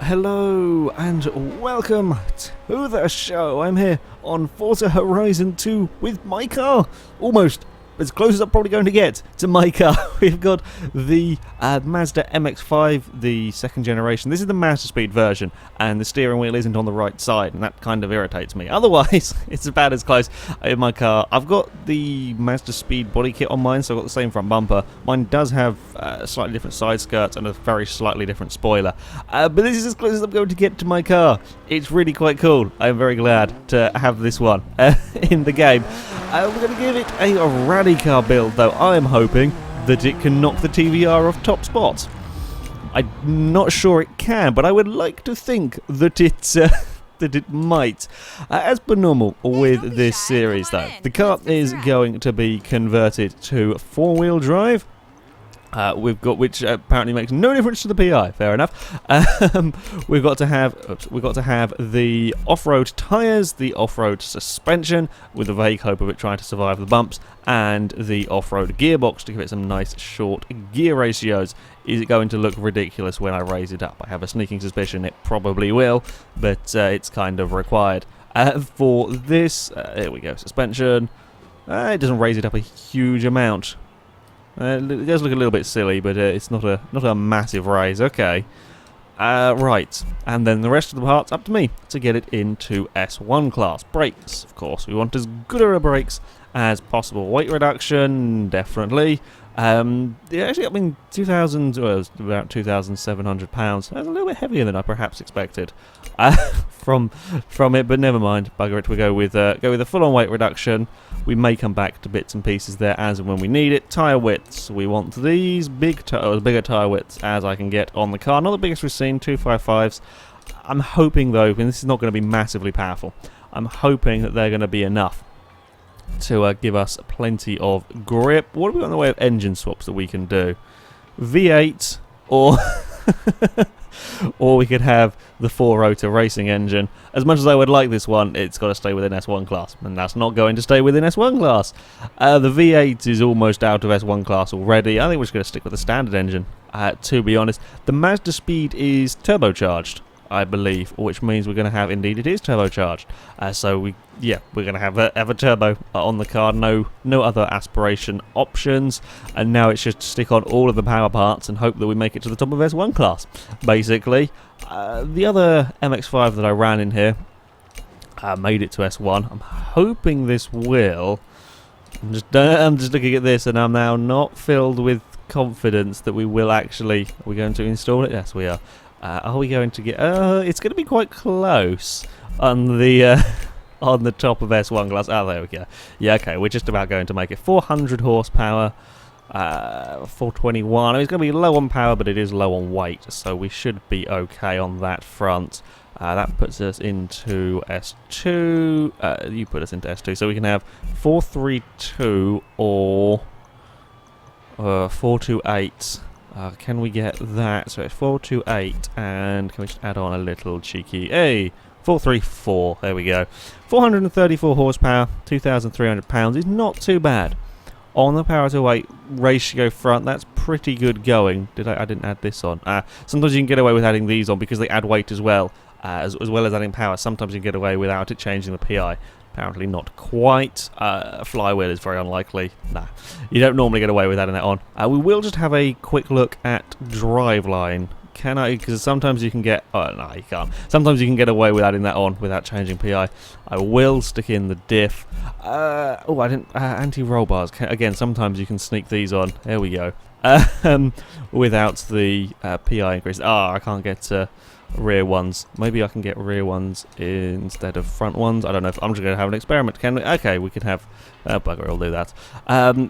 Hello and welcome to the show. I'm here on Forza Horizon 2 with my car, almost as close as I'm probably going to get to my car. We've got the Mazda MX5, the second generation. This is the Mazdaspeed version, and the steering wheel isn't on the right side, and that kind of irritates me. Otherwise, it's about as close in my car. I've got the Mazdaspeed body kit on mine, so I've got the same front bumper. Mine does have slightly different side skirts and a very slightly different spoiler. But this is as close as I'm going to get to my car. It's really quite cool. I'm very glad to have this one in the game. We're going to give it a rally car build, though. I am hoping that it can knock the TVR off top spot. I'm not sure it can, but I would like to think that it might. As per normal with this series, though, the car is going to be converted to four-wheel drive. We've got, which apparently makes no difference to the PI. Fair enough. We've got to have the off-road tyres, the off-road suspension, with the vague hope of it trying to survive the bumps, and the off-road gearbox to give it some nice short gear ratios. Is it going to look ridiculous when I raise it up? I have a sneaking suspicion it probably will, but it's kind of required. For this, here we go. Suspension. It doesn't raise it up a huge amount. It does look a little bit silly, but it's not a massive raise. Okay, right, and then the rest of the parts up to me to get it into S1 class. Brakes, of course, we want as good a brakes as possible. Weight reduction, definitely. Actually, I mean, 2,000, well, it was about 2,700 pounds. That's a little bit heavier than I perhaps expected from it, but never mind. Bugger it. We go with a full-on weight reduction. We may come back to bits and pieces there as and when we need it. Tyre widths. We want these bigger tyre widths as I can get on the car. Not the biggest we've seen, 255s. I'm hoping, though, and this is not going to be massively powerful, I'm hoping that they're going to be enough to give us plenty of grip. What have we got in the way of engine swaps that we can do? V8 or or we could have the four-rotor racing engine. As much as I would like this one, it's got to stay within S1 class, and that's not going to stay within S1 class. The V8 is almost out of S1 class already. I think we're just going to stick with the standard engine, to be honest. The Mazdaspeed is turbocharged, I believe, which means we're going to have, indeed it is turbocharged. So we're going to have a turbo on the car, no other aspiration options, and now it's just to stick on all of the power parts and hope that we make it to the top of S1 class, basically. The other MX5 that I ran in here made it to S1. I'm hoping this will. I'm just looking at this and I'm now not filled with confidence that we will actually. Are we going to install it? Yes, we are. Are we going to get... it's going to be quite close on the on the top of S1 class. Oh, there we go. Yeah, okay, we're just about going to make it 400 horsepower, 421. I mean, it's going to be low on power, but it is low on weight, so we should be okay on that front. That puts us into S2. You put us into S2, so we can have 432 or 428. Can we get that? So it's 428, and can we just add on a little cheeky... Hey! 434, there we go. 434 horsepower, 2,300 pounds is not too bad. On the power to weight ratio front, that's pretty good going. I didn't add this on. Sometimes you can get away with adding these on because they add weight as well, as well as adding power. Sometimes you can get away without it changing the PI. Apparently not quite. Flywheel is very unlikely. Nah, you don't normally get away with adding that on. We will just have a quick look at driveline. Can I? Because sometimes you can get... Oh, no, you can't. Sometimes you can get away with adding that on without changing PI. I will stick in the diff. Oh, I didn't... anti-roll bars. Again, sometimes you can sneak these on. There we go. Without the PI increase. I can't get... rear ones. Maybe I can get rear ones instead of front ones. I don't know if I'm just going to have an experiment. Can we? Okay, we can have... bugger, I'll do that.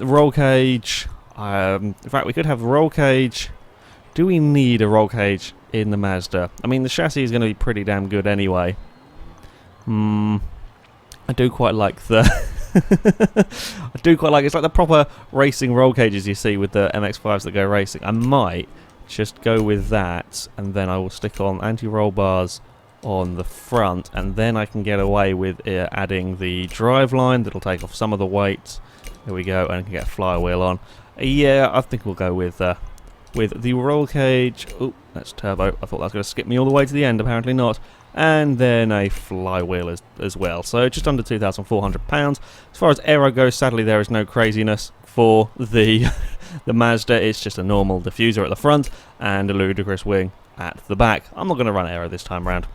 Roll cage. In fact, we could have roll cage. Do we need a roll cage in the Mazda? I mean, the chassis is going to be pretty damn good anyway. I do quite like the... I do quite like... It's like the proper racing roll cages you see with the MX5s that go racing. I might just go with that, and then I will stick on anti-roll bars on the front, and then I can get away with adding the driveline that'll take off some of the weight. There we go, and I can get a flywheel on. Yeah, I think we'll go with with the roll cage. Oh, that's turbo. I thought that was going to skip me all the way to the end, apparently not. And then a flywheel as well. So just under £2,400. As far as aero goes, sadly there is no craziness for the the Mazda. It's just a normal diffuser at the front and a ludicrous wing at the back. I'm not going to run aero this time around.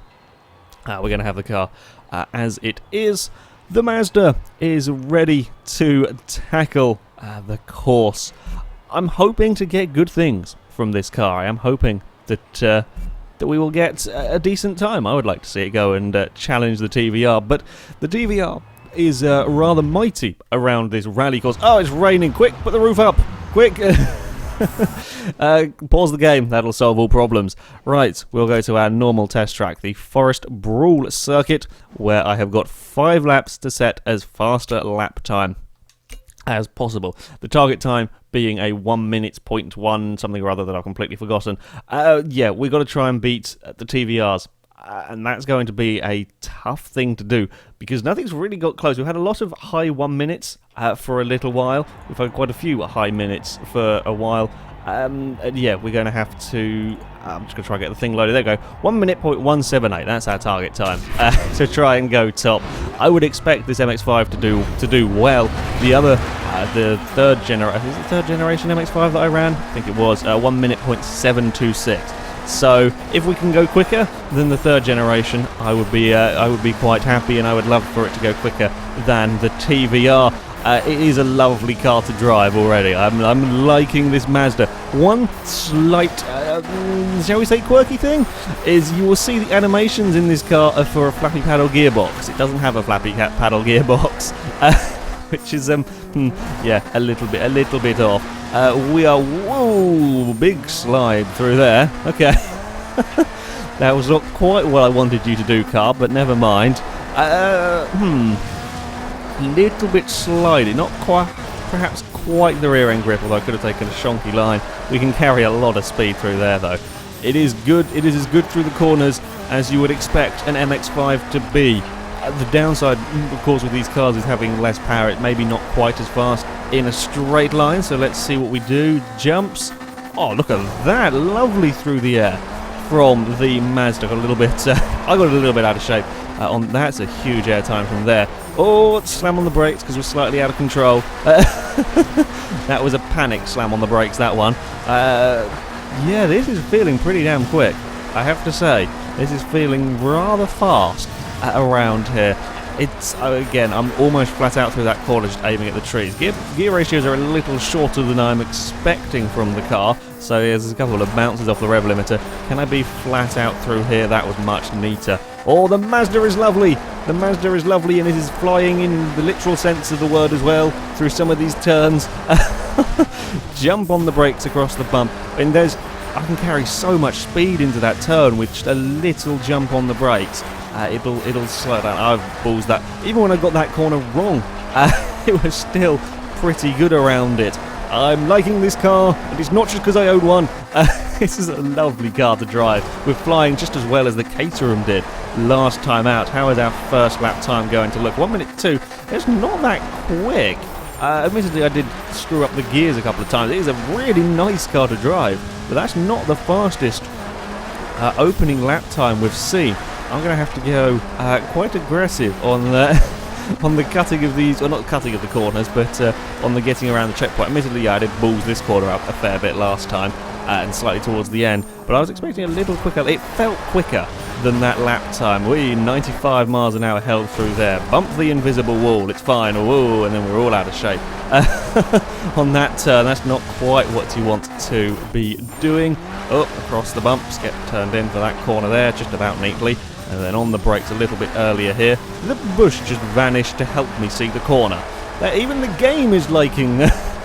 We're going to have the car as it is. The Mazda is ready to tackle the course. I'm hoping to get good things from this car. I am hoping that we will get a decent time. I would like to see it go and challenge the TVR, but the TVR is rather mighty around this rally course. Oh, it's raining. Quick, put the roof up. Quick. Pause the game. That'll solve all problems. Right, we'll go to our normal test track, the Forest Brawl circuit, where I have got 5 laps to set as fast a lap time as possible. The target time being a 1 minute .1 something or other that I've completely forgotten. Yeah, we've got to try and beat the TVRs. And that's going to be a tough thing to do because nothing's really got close. We've had a lot of high 1 minutes for a little while. We've had quite a few high minutes for a while. And yeah, we're going to have to... I'm just going to try and get the thing loaded. There we go. 1 minute .178. That's our target time to try and go top. I would expect this MX5 to do well. The other, the third generation... Is it the third generation MX5 that I ran? I think it was. 1 minute .726. So if we can go quicker than the third generation, I would be quite happy, and I would love for it to go quicker than the TVR. It is a lovely car to drive already. I'm liking this Mazda. One slight, shall we say, quirky thing is you will see the animations in this car are for a flappy paddle gearbox. It doesn't have a flappy paddle gearbox, which is yeah, a little bit off. We are, whoa, big slide through there. Okay. That was not quite what I wanted you to do, car, but never mind. Little bit slidey, not quite, perhaps quite the rear end grip, although I could have taken a shonky line. We can carry a lot of speed through there though. It is good, it is as good through the corners as you would expect an MX5 to be. The downside, of course, with these cars is having less power. It may be not quite as fast in a straight line, so let's see what we do. Jumps. Oh, look at that. Lovely through the air from the Mazda. Got a little bit, I got a little bit out of shape. That's a huge air time from there. Oh, slam on the brakes because we're slightly out of control. That was a panic slam on the brakes, that one. Yeah, this is feeling pretty damn quick, I have to say. This is feeling rather fast around here. It's, again, I'm almost flat out through that corner just aiming at the trees. Gear ratios are a little shorter than I'm expecting from the car, so there's a couple of bounces off the rev limiter. Can I be flat out through here? That was much neater. Oh, the Mazda is lovely! The Mazda is lovely, and it is flying in the literal sense of the word as well through some of these turns. Jump on the brakes across the bump, and I can carry so much speed into that turn with just a little jump on the brakes. It'll slow down. I've balls that. Even when I got that corner wrong, it was still pretty good around it. I'm liking this car, and it's not just because I own one. This is a lovely car to drive. We're flying just as well as the Caterham did last time out. How is our first lap time going to look? 1 minute 2. It's not that quick. Admittedly, I did screw up the gears a couple of times. It is a really nice car to drive, but that's not the fastest opening lap time we've seen. I'm going to have to go quite aggressive on the cutting of these, well, not cutting of the corners, but on the getting around the checkpoint. Admittedly, yeah, I did balls this corner up a fair bit last time, and slightly towards the end, but I was expecting a little quicker. It felt quicker than that lap time. 95 miles an hour held through there. Bump the invisible wall, it's fine. Whoa, and then we're all out of shape. On that turn, that's not quite what you want to be doing. Oh, across the bumps, get turned in for that corner there, just about neatly. And then on the brakes a little bit earlier here. The bush just vanished to help me see the corner. Even the game is liking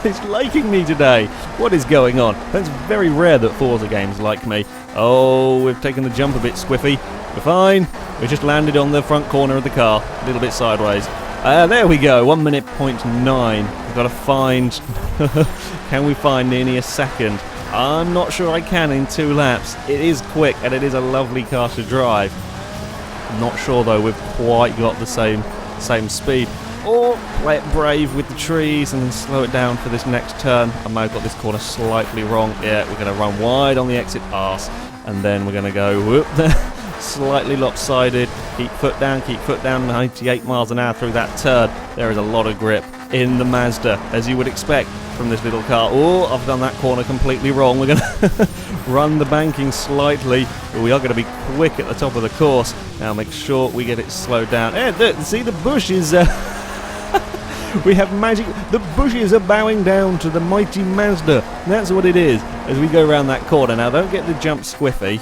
it's liking me today. What is going on? That's very rare that Forza games like me. Oh, we've taken the jump a bit squiffy. We're fine. We just landed on the front corner of the car, a little bit sideways. There we go, 1 minute .9. We've got to find... Can we find nearly a second? I'm not sure I can in 2 laps. It is quick, and it is a lovely car to drive. I'm not sure, though, we've quite got the same speed. or play it brave with the trees and then slow it down for this next turn. I may have got this corner slightly wrong. Yeah, we're going to run wide on the exit pass, and then we're going to go whoop there. Slightly lopsided. Keep foot down, 98 miles an hour through that turn. There is a lot of grip in the Mazda, as you would expect from this little car. Oh, I've done that corner completely wrong. We're going to run the banking slightly, but we are going to be quick at the top of the course. Now make sure we get it slowed down. See, the bush is... we have magic. The bushes are bowing down to the mighty Mazda. That's what it is as we go around that corner. Now, don't get the jump squiffy.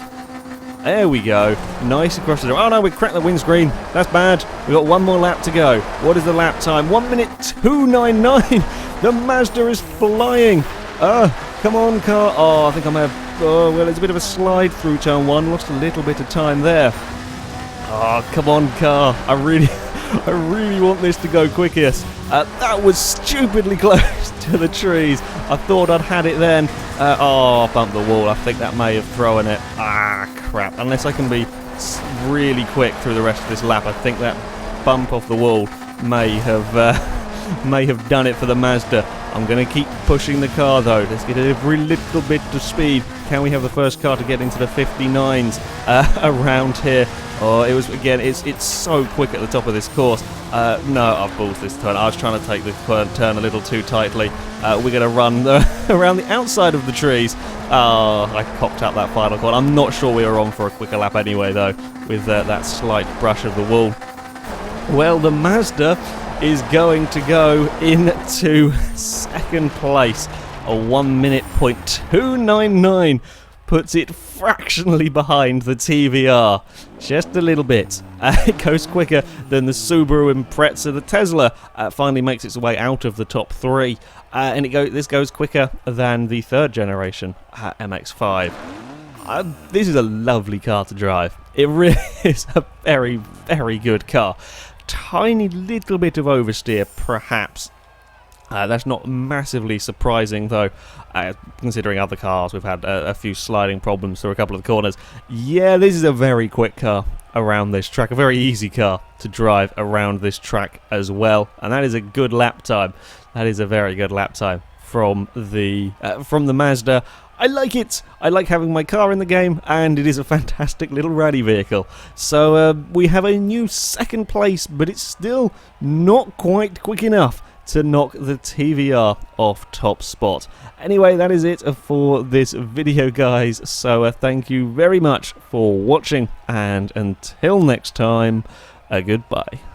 There we go. Nice across the... Oh no, we cracked the windscreen. That's bad. We've got one more lap to go. What is the lap time? 1 minute 2:99. The Mazda is flying. Come on, car. Oh, I think I may have... Oh, well, it's a bit of a slide through turn 1. Lost a little bit of time there. Oh, come on, car. I really want this to go quickest. That was stupidly close to the trees. I thought I'd had it then. I bumped the wall. I think that may have thrown it. Ah, crap. Unless I can be really quick through the rest of this lap, I think that bump off the wall may have done it for the Mazda. I'm going to keep pushing the car though. Let's get every little bit of speed. Can we have the first car to get into the 59s around here? Oh, it was again. It's so quick at the top of this course. No, I've balls this turn. I was trying to take the turn a little too tightly. We're going to run around the outside of the trees. I cocked up that final corner. I'm not sure we were on for a quicker lap anyway, though, with that slight brush of the wall. Well, the Mazda is going to go into second place. A 1 minute .299 puts it fractionally behind the TVR. Just a little bit. It goes quicker than the Subaru Impreza. The Tesla finally makes its way out of the top 3. And this goes quicker than the third generation MX5. This is a lovely car to drive. It really is a very, very good car. Tiny little bit of oversteer, perhaps. That's not massively surprising, though, considering other cars. We've had a few sliding problems through a couple of the corners. Yeah, this is a very quick car around this track, a very easy car to drive around this track as well, and that is a good lap time. That is a very good lap time from the Mazda. I like it. I like having my car in the game, and it is a fantastic little rally vehicle. So we have a new second place, but it's still not quite quick enough to knock the TVR off top spot. Anyway, that is it for this video, guys. So thank you very much for watching, and until next time, goodbye.